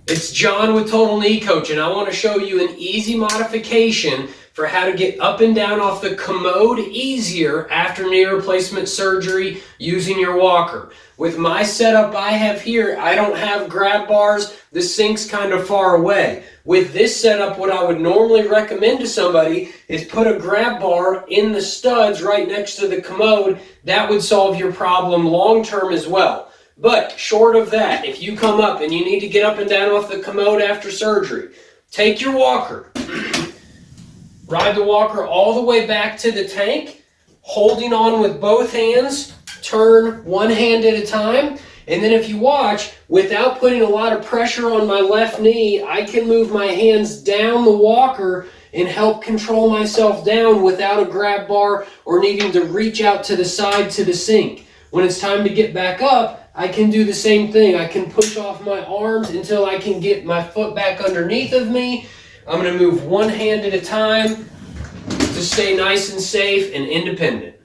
It's John with Total Knee Coach, and I want to show you an easy modification for how to get up and down off the commode easier after knee replacement surgery using your walker. With my setup I have here, I don't have grab bars. The sink's kind of far away. With this setup, what I would normally recommend to somebody is put a grab bar in the studs right next to the commode. That would solve your problem long term as well. But short of that, if you come up and you need to get up and down off the commode after surgery, take your walker, ride the walker all the way back to the tank, holding on with both hands, turn one hand at a time, and then if you watch, without putting a lot of pressure on my left knee, I can move my hands down the walker and help control myself down without a grab bar or needing to reach out to the side to the sink. When it's time to get back up, I can do the same thing. I can push off my arms until I can get my foot back underneath of me. I'm going to move one hand at a time to stay nice and safe and independent.